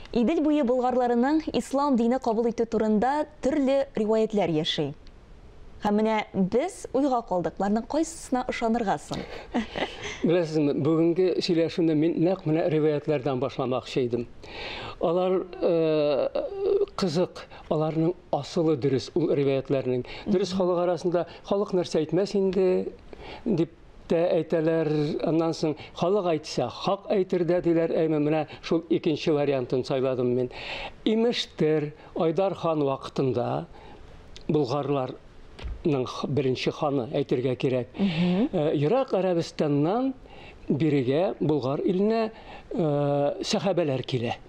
Идел буе булгарларының ислам дине кабул итү турында төрле риваятләр яши. Һәм менә без уйга калдыкларның кайсысына ышанырга соң? Беләсезме, бүгенге сөйләшүне мин нәкъ менә риваятлардан башламакчы идем. Алар кызык, аларның асылы дөрес ул риваятларның. Дөрес халык арасында халык нәрсә әйтмәс инде дип әйтәләр, аннан соң халык әйтсә, хак әйтер диләр, менә шул икенче вариантын сайладым мин. Имештер, Айдар хан вакытында болгарларның беренче ханы әйтергә кирәк. Ирак Арабистаннан бирегә болгар иленә сахабалар килә.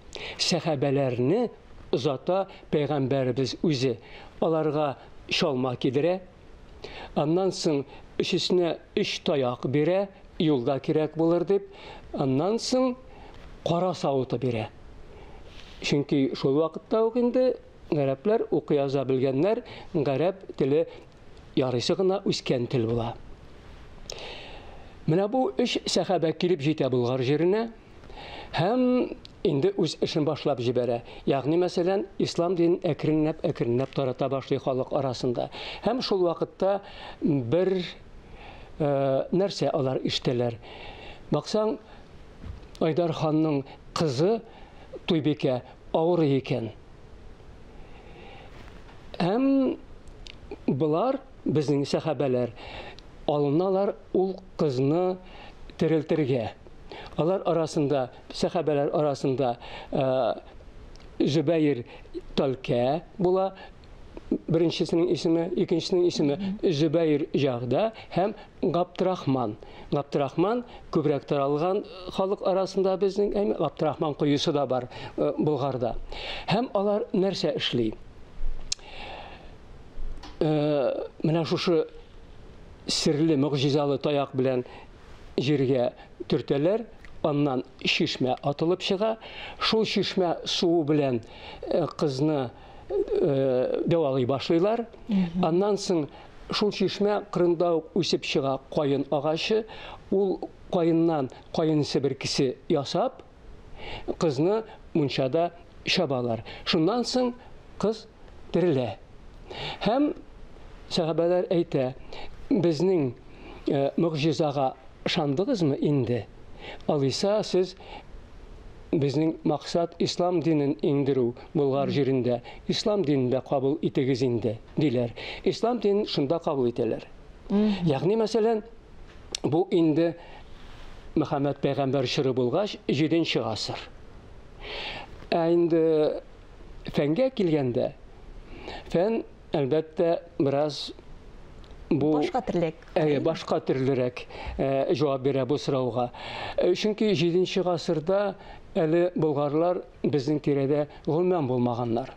Сахабаларны озата пәйгамбәрбез үзе аларга шалма кидерә. Аннан соң өчесенә 3 таяк бирә, юлда кирәк булыр дип. Аннан соң кара савыты бирә. Чөнки шул вакытта ук инде гарәпләр укый яза белгәннәр, гарәп теле ярыйсы гына үскән тел була. Менә бу 3 сахаба килеп җитә Болгар җиренә һәм инде үз эшен башлап җибәрә. Ягъни мәсәлән, ислам динен әкренләп тарата башлый халык арасында. Һәм шул вакытта бер нәрсә алар ишетәләр. Баксаң, Айдар ханның кызы Туйбикә авыр икән. Һәм булар, безнең сахабалар, алыналар ул кызны терелтергә. Алар арасында, сахабалар арасында Зөбәйр Талкә була, беренчесенең исеме, икенчесенең исеме Зөбәйр Җагда һәм Габдрахман. Габдрахман күбрәк таралган халык арасында безнең Габдрахман куюсы да бар Болгарда. Һәм алар нәрсә эшли? Менә шушы серле, мөгъҗизалы таяк белән җиргә төртәләр, аннан шишмә атылып чыга. Шул шишмә суы белән кызны дәвалый башлыйлар. Аннан соң шул шишмә кырында ук үсеп чыга кайын агачы. Ул кайыннан кайын себеркесе ясап, кызны мунчада шабалар. Шуннан соң кыз терелә. Һәм сахабалар әйтә, безнең мөгъҗизага ышандыгызмы инде? Алайса, сез безнең максат ислам динен иңдерү Болгар җирендә, ислам динендә кабул итегез инде, диләр. Ислам динен шунда кабул итәләр. Ягъни мәсәлән, бу инде Мөхәммәд пәйгамбәр чоры булгач 7нче гасыр. Инде фәнгә килгәндә, фән әлбәттә бераз Башка төрлек. Башка төрлерәк җавап бирә бу сорауга. Чөнки 7нче гасырда әле болгарлар безнең тирәдә гомумән булмаганнар.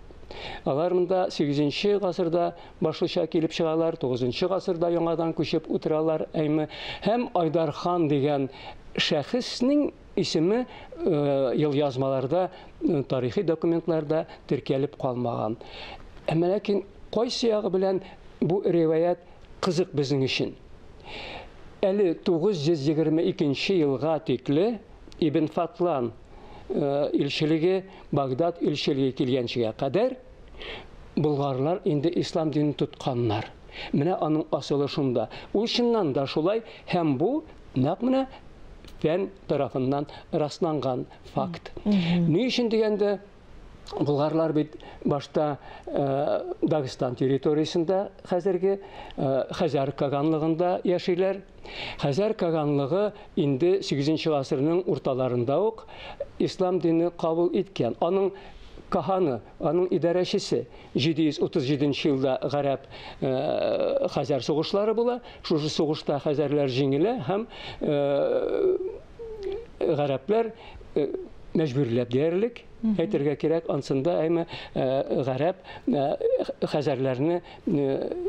Алар монда 8нче гасырда башлыча килеп чыгалар, 9нчы гасырда яңадан күчеп утыралар. Һәм Айдар хан дигән шәхеснең исеме ел язмаларда, тарихи документларда теркәлеп калмаган. Ләкин кайсы ягы белән бу риваят кызык безнең өчен. Әле 922 елга тикле Ибн Фатлан илчелеге, Багдад илчелеге килгәнчегә кадәр болгарлар инде ислам динен тотканнар. Менә аның асылы шунда. Ул чыннан да шулай, һәм бу нәкъ менә фән тарафыннан расланган факт. Ни өчен дигәндә, болгарлар бит башта Дагыстан территориясендә хәзерге Хәзәр каганлыгында яшиләр. Хәзәр каганлыгы инде 8нче гасырның урталарында ук ислам дине кабул иткән. Аның каханы, аның идарәчесе 737 елда гарәп Хәзәр сугышлары була. Шушы сугышта хәзәрләр җиңелә һәм гарәпләр мәҗбүрләп диярлек әйтергә кирәк, ансында гарәп хәзәрләрне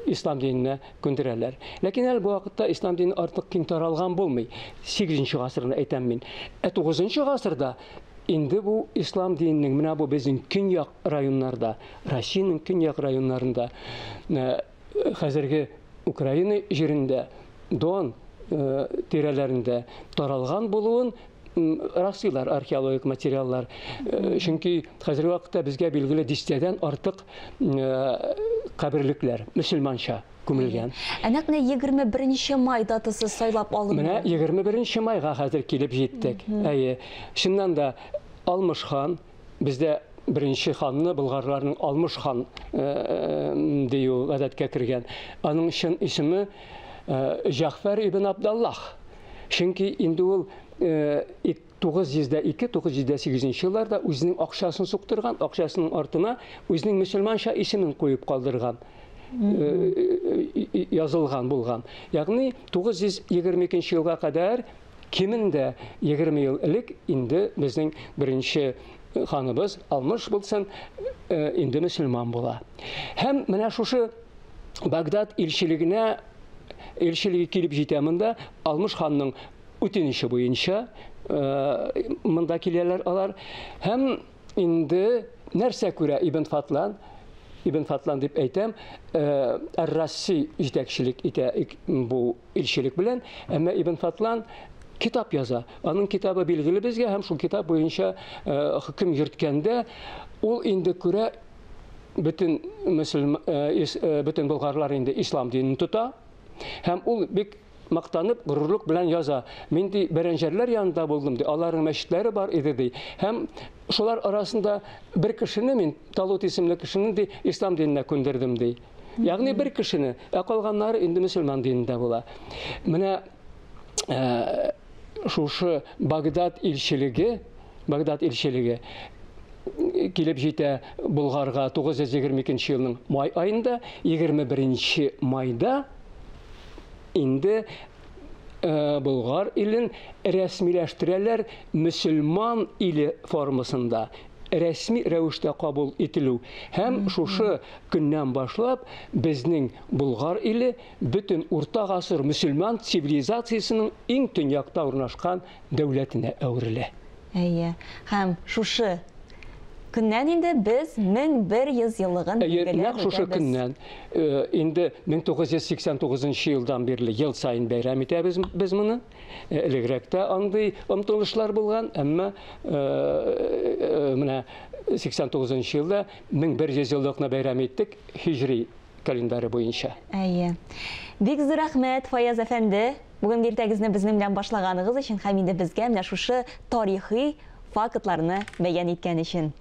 ислам диненә күндерәләр. Ләкин әле бу вакытта ислам дине артык киң таралган булмый. 8нче гасырны әйтәм мин. 9нчы гасырда инде бу ислам диненең менә бу безнең көньяк районнарда, Россиянең көньяк районнарында, хәзерге Украина җирендә, Дон тирәләрендә таралган булуын раслыйлар археологик материаллар. Чөнки хәзерге вакытта безгә билгеле 10-дән артык каберлекләр мөселманча күмелгән. Әнәк менә 21 май датасы сайлап алынды. Менә 21 майга хәзер килеп җиттек. Әйе, шуннан да Алмыш хан, бездә беренче ханны болгарларның Алмыш хан дию гадәткә кергән. Аның чын исеме Җафар ибн Абдаллах. Чөнки инде ул 902-908 елларда үзенең акчасын суктырган, акчасының артына үзенең мөселманча исемен куеп калдырган. Язылган булган. Ягъни 922 елга кадәр кимендә 20 ел элек инде безнең беренче ханыбыз Алмыш булсын инде мөселман була. Һәм менә шушы Багдад илчилегенә килеп җитә монда Алмыш ханның үтенече буенча монда киләләр алар. Һәм инде нәрсә күрә Ибн Фатлан дип әйтәм, Ар-Расси җитәкчелек итә бу илчилек белән, әмма Ибн Фатлан китап яза. Аның китабы билгеле безгә, һәм шул китап буенча хөкем йөрткәндә ул инде күрә бөтен болгарлар инде ислам динен тота, һәм ул бик мактанып, горурлык белән яза. Мин ди бәрәнҗәрләр янында булдым ди, аларның мәчетләре бар иде ди. Һәм шулар арасында бер кешене мин, Талут исемле кешене ди, ислам диненә күндердем ди. Ягъни бер кешене, калганнары инде мөселман динендә була. Менә шушы Багдад илчилеге килеп җитә Булгарга 922 елның май айында, 21 майда инде Болгар илен рәсмиләштерәләр мөселман иле формасында. Рәсми рәвештә кабул ителү. Һәм шушы көннән башлап безнең Болгар иле бөтен урта гасыр мөселман цивилизациясының иң төньякта урнашкан дәүләтенә әверелә. Әйе. Һәм шушы көннән инде без 1100 еллыгын билгеләп шушы көннән инде 1989 елдан бирле ел сайын бәйрәм итәбез без моны. Элегрәктә андый омтылышлар булган, әмма менә 89 елда 1100 еллыкны бәйрәм иттек һиҗри календаре буенча. Әйе. Бик зур рәхмәт, Фаяз әфәнде. Бүген иртәгезне безнең белән башлаганыгыз өчен һәм инде безгә менә шушы тарихи фактларны бәян иткән өчен.